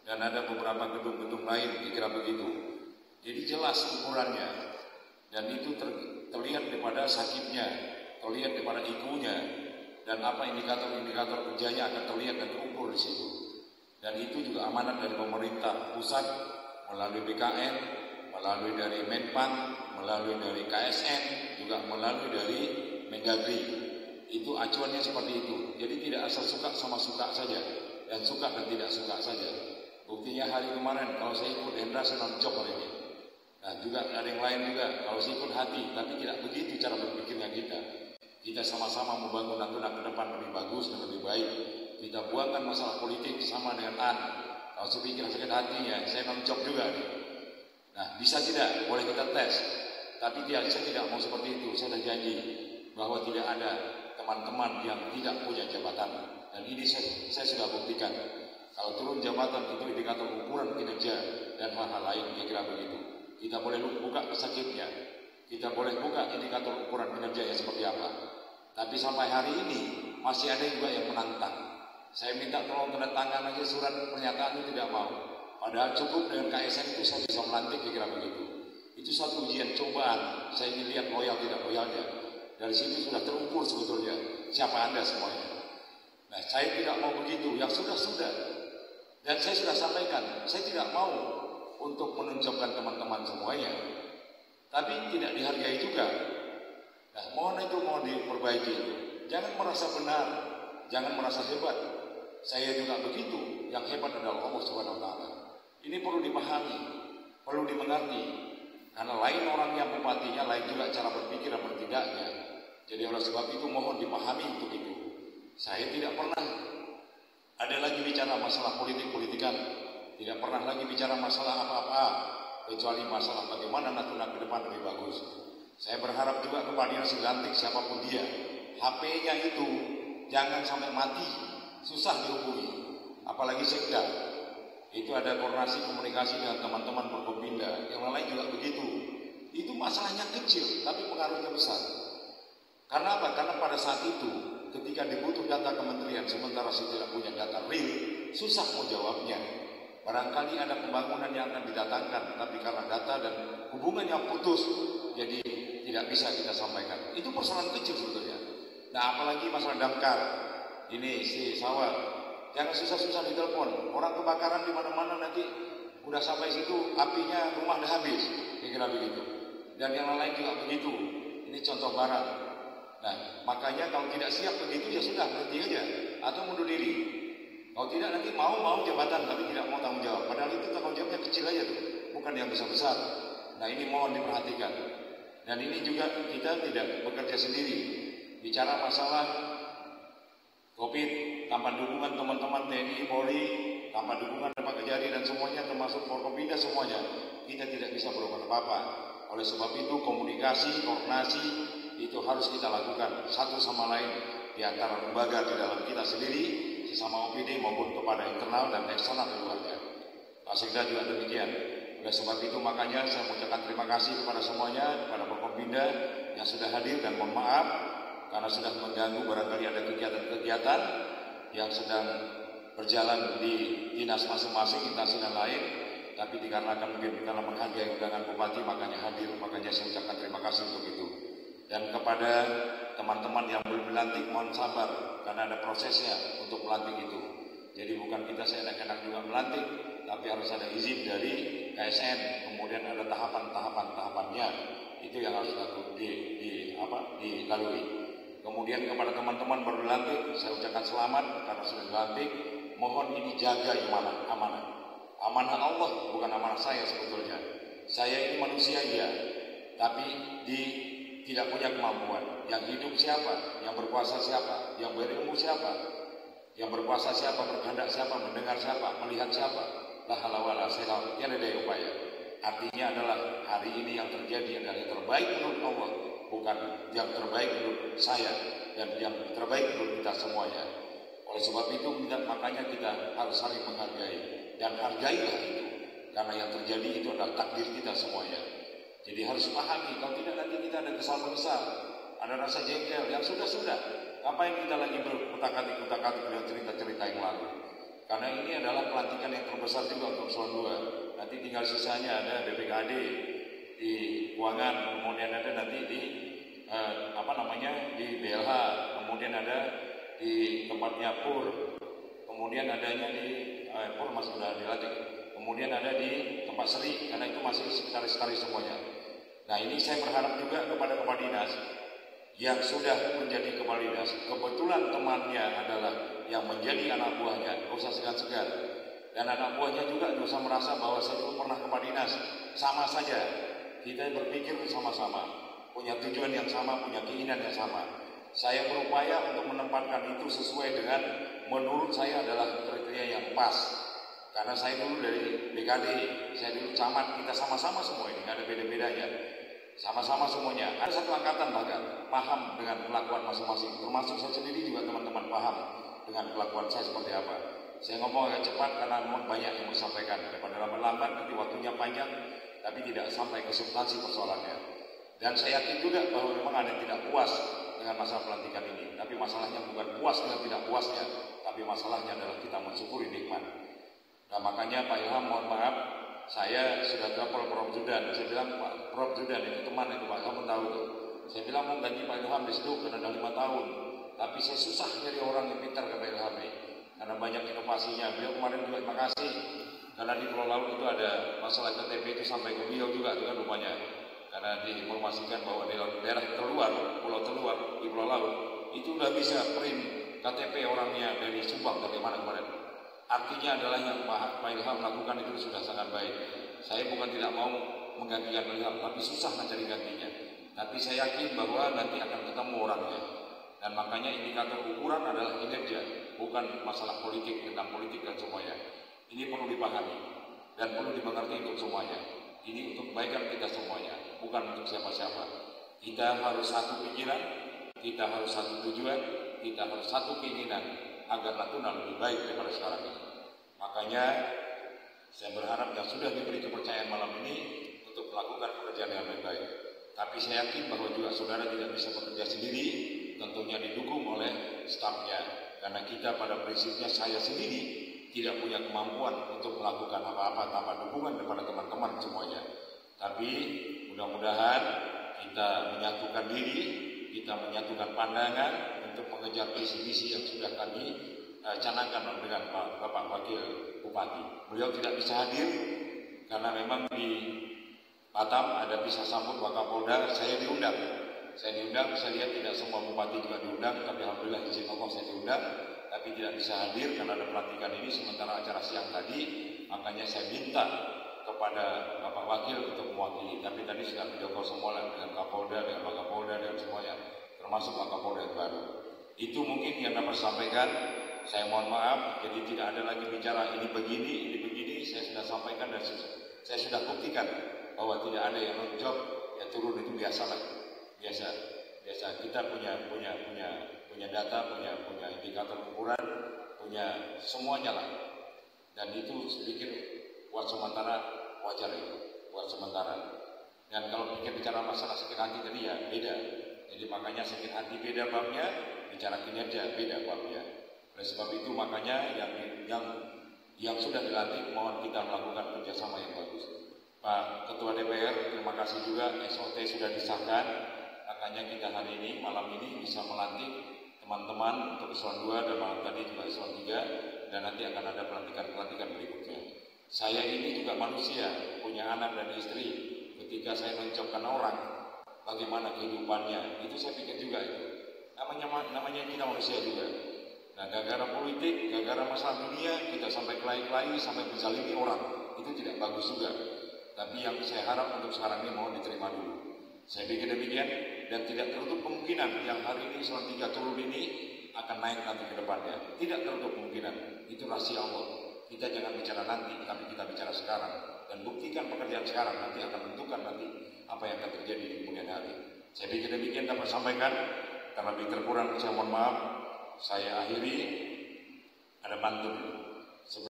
dan ada beberapa gedung-gedung lain, kira begitu. Jadi jelas ukurannya, dan itu terlihat daripada sakitnya, terlihat daripada ikunya, dan apa indikator-indikator kerjanya akan terlihat dan terukur di situ. Dan itu juga amanat dari pemerintah pusat melalui BKN, melalui dari Menpan, melalui dari KSN, juga melalui dari Mendagri. Itu acuannya seperti itu. Jadi tidak asal suka sama suka saja, dan suka dan tidak suka saja. Buktinya hari kemarin kalau saya ikut Hendra saya non-job hari ini. Nah juga ada yang lain juga, kalau saya ikut hati, tapi tidak begitu cara berpikirnya kita. Kita sama-sama membangun Natuna ke depan lebih bagus dan lebih baik. Kita buangkan masalah politik sama dengan kalau saya pikir sakit hatinya, saya non-job juga nih. Nah bisa tidak? Boleh kita tes. Tapi saya tidak mau seperti itu. Saya sudah janji bahwa tidak ada teman-teman yang tidak punya jabatan, dan ini saya sudah buktikan. Kalau turun jabatan itu indikator ukuran kinerja dan hal-hal lain, kira-kira begitu. Kita boleh buka sakitnya, kita boleh buka indikator ukuran kinerjanya seperti apa. Tapi sampai hari ini masih ada juga yang menantang. Saya minta tolong tanda tangan aja surat pernyataan itu tidak mau. Padahal cukup dengan KSN itu saya bisa melantik, kira-kira begitu. Itu satu ujian cobaan. Saya ingin lihat loyal tidak loyalnya. Dari sini sudah terukur sebetulnya siapa Anda semuanya. Nah saya tidak mau begitu, yang sudah. Dan saya sudah sampaikan, saya tidak mau untuk menunjukkan teman-teman semuanya, tapi tidak dihargai juga. Nah mohon diperbaiki. Jangan merasa benar, jangan merasa hebat. Saya juga begitu, yang hebat adalah Allah Subhanahu wa Ta'ala. Ini perlu dipahami, perlu dimengerti. Karena lain orangnya bupatinya, lain juga cara berpikir dan bertindaknya. Jadi oleh sebab itu mohon dipahami untuk itu. Saya tidak pernah ada lagi bicara masalah politik-politikan, tidak pernah lagi bicara masalah apa-apa, kecuali masalah bagaimana Natuna ke depan lebih bagus. Saya berharap juga kepada yang dilantik siapapun dia, HP-nya itu jangan sampai mati, susah dihubungi, apalagi sekda. Itu ada koordinasi komunikasi dengan teman-teman Forkopimda, yang lain juga begitu. Itu masalahnya kecil, tapi pengaruhnya besar. Karena apa? Karena pada saat itu, ketika dibutuh data kementerian, sementara saya tidak punya data real, susah mau jawabnya. Barangkali ada pembangunan yang akan didatangkan, tapi karena data dan hubungan yang putus, jadi tidak bisa kita sampaikan. Itu persoalan kecil sebetulnya. Nah apalagi masalah damkar, ini si sawah, jangan susah-susah ditelepon. Orang kebakaran di mana-mana nanti udah sampai situ, apinya rumah udah habis, kira-kira begitu. Dan yang lain juga begitu. Ini contoh barang. Nah, makanya kalau tidak siap begitu ya sudah berhenti aja atau mundur diri. Kalau tidak nanti mau jabatan tapi tidak mau tanggung jawab. Padahal itu tanggung jawabnya kecil aja tuh, bukan yang besar-besar. Nah ini mohon diperhatikan. Dan ini juga kita tidak bekerja sendiri. Bicara masalah COVID tanpa dukungan teman-teman TNI, Polri, tanpa dukungan Pak Kejari dan semuanya termasuk Forkopimda semuanya, kita tidak bisa berbuat apa-apa. Oleh sebab itu komunikasi, koordinasi itu harus kita lakukan satu sama lain di antara lembaga di dalam kita sendiri, sesama OPD maupun kepada internal dan eksternal keluarga. Pak Sekda juga demikian. Oleh sebab itu makanya saya mengucapkan terima kasih kepada semuanya, kepada Forkopimda yang sudah hadir dan mohon maaf karena sudah mengganggu barangkali ada kegiatan-kegiatan yang sedang berjalan di dinas masing-masing, instansi dan lain. Tapi dikarenakan mungkin karena menghargai undangan Bupati makanya hadir, makanya saya ucapkan terima kasih untuk itu. Dan kepada teman-teman yang belum dilantik mohon sabar karena ada prosesnya untuk melantik itu. Jadi bukan kita seenak-enak juga melantik, tapi harus ada izin dari KSN, kemudian ada tahapannya. Itu yang harus dilalui. Kemudian kepada teman-teman baru dilantik, saya ucapkan selamat karena sudah dilantik. Mohon ini jaga amanah. Amanah Allah bukan amanah saya sebetulnya. Saya ini manusia iya, tapi tidak punya kemampuan. Yang hidup siapa? Yang berkuasa siapa? Yang berilmu siapa? Yang berkuasa siapa? Berkehendak siapa? Mendengar siapa? Melihat siapa? La haula wala quwwata illa billah upaya. Artinya adalah hari ini yang terjadi adalah yang terbaik menurut Allah, bukan yang terbaik menurut saya dan yang terbaik menurut kita semuanya. Oleh sebab itu makanya kita harus saling menghargai dan hargailah itu, karena yang terjadi itu adalah takdir kita semuanya. Jadi harus pahami, kalau tidak nanti kita ada kesalahan besar, ada rasa jengkel yang sudah. Ngapain kita lagi berkutak-atik dengan cerita-cerita yang lalu? Karena ini adalah pelantikan yang terbesar juga untuk eselon 2. Nanti tinggal sisanya ada BPKD di keuangan, kemudian ada nanti di di BLH, kemudian ada di tempatnya PUR, kemudian adanya di PUR masih sudah dilatih, kemudian ada di tempat Seri, karena itu masih sekali semuanya. Nah, ini saya berharap juga kepada kepala dinas yang sudah menjadi kepala dinas, kebetulan temannya adalah yang menjadi anak buahnya, tidak usah segan-segan. Dan anak buahnya juga tidak usah merasa bahwa saya dulu pernah kepala dinas. Sama saja, kita berpikir sama-sama, punya tujuan yang sama, punya keinginan yang sama. Saya berupaya untuk menempatkan itu sesuai dengan menurut saya adalah kriteria yang pas. Karena saya dulu dari BKD, saya dulu camat, kita sama-sama semua ini, nggak ada beda-bedanya. Sama-sama semuanya, ada satu angkatan bahkan paham dengan kelakuan masing-masing, termasuk saya sendiri juga teman-teman paham dengan kelakuan saya seperti apa. Saya ngomong agak cepat karena memang banyak yang mau sampaikan, daripada lambat-lambat nanti waktunya panjang tapi tidak sampai ke substansi persoalannya. Dan saya yakin juga bahwa memang ada yang tidak puas dengan masalah pelantikan ini, tapi masalahnya bukan puas dengan tidak puasnya, tapi masalahnya adalah kita mensyukuri nikmat. Nah, makanya Pak Ilham, mohon maaf, saya sudah telepon Prof. Zudan. Saya bilang, Pak Prof. Zudan itu teman itu Pak, kamu tahu tuh. Saya bilang mau gaji Pak Ilham di situ karena ada 5 tahun. Tapi saya susah nyari orang yang pintar ke Pak Ilham ini, karena banyak inovasinya. Beliau kemarin juga terima kasih, karena di Pulau Laut itu ada masalah KTP itu sampai ke beliau juga itu kan rupanya. Karena diinformasikan bahwa di daerah terluar, pulau terluar di Pulau Laut itu udah bisa print KTP orangnya dari Subang bagaimana kemarin. Artinya adalah yang Pak Ilham lakukan itu sudah sangat baik. Saya bukan tidak mau menggantikan Pak Ilham, tapi susah mencari gantinya. Tapi saya yakin bahwa nanti akan ketemu orangnya. Dan makanya indikator ukuran adalah kinerja, bukan masalah politik, tentang politik dan semuanya. Ini perlu dipahami dan perlu dimengerti untuk semuanya. Ini untuk kebaikan kita semuanya, bukan untuk siapa-siapa. Kita harus satu pikiran, kita harus satu tujuan, kita harus satu keinginan agar Natuna lebih baik daripada sekarang ini. Makanya saya berharap yang sudah diberi kepercayaan malam ini untuk melakukan pekerjaan yang lebih baik. Tapi saya yakin bahwa juga saudara tidak bisa bekerja sendiri, tentunya didukung oleh stafnya. Karena kita pada prinsipnya saya sendiri tidak punya kemampuan untuk melakukan apa-apa tanpa dukungan daripada teman-teman semuanya. Tapi mudah-mudahan kita menyatukan diri, kita menyatukan pandangan untuk mengejar visi-misi yang sudah kami canangkan dengan Bapak Wakil Bupati. Beliau tidak bisa hadir karena memang di Batam ada pisah sambut Wakapolda. Saya diundang, saya lihat tidak semua bupati juga diundang, tapi alhamdulillah izin Allah saya diundang, tapi tidak bisa hadir karena ada pelantikan ini. Sementara acara siang tadi, makanya saya minta kepada Bapak Wakil untuk mewakili. Tapi tadi sudah video call semua dengan Kapolda, dengan Wakapolda, dan semuanya, termasuk Wakapolda yang baru. Itu mungkin yang dapat sampaikan. Saya mohon maaf, jadi tidak ada lagi bicara ini begini, saya sudah sampaikan dan saya sudah buktikan bahwa tidak ada yang non job, ya turun itu biasa. Kita punya data, punya indikator ukuran, punya semuanya lah. Dan itu sedikit buat sementara wajar itu, buat sementara. Dan kalau bicara masalah sakit hati tadi ya beda. Jadi makanya sakit hati beda babnya, bicara kinerja beda babnya. Oleh sebab itu makanya yang sudah dilatih mohon kita melakukan kerjasama yang bagus. Pak Ketua DPR, terima kasih juga SOT sudah disahkan. Makanya kita hari ini, malam ini bisa melantik teman-teman untuk eselon 2 dan malam tadi juga eselon 3, dan nanti akan ada pelantikan berikutnya. Saya ini juga manusia, punya anak dan istri. Ketika saya mencopkan orang, bagaimana kehidupannya, itu saya pikir juga itu. Namanya kita manusia juga. Nah, gara-gara politik, gara-gara masalah dunia, kita sampai kelahi-kelahi, sampai menzalimi orang. Itu tidak bagus juga. Tapi yang saya harap untuk sekarang ini mohon diterima dulu. Saya pikir demikian, dan tidak tertutup kemungkinan yang hari ini eselon 3 turun ini akan naik nanti ke depannya. Tidak tertutup kemungkinan. Itu rahasia Allah. Kita jangan bicara nanti, tapi kita bicara sekarang. Dan buktikan pekerjaan sekarang, nanti akan menentukan nanti apa yang akan terjadi di kemudian hari. Saya pikir demikian dapat sampaikan. Terlebih terkurang saya mohon maaf. Saya akhiri, ada pantun.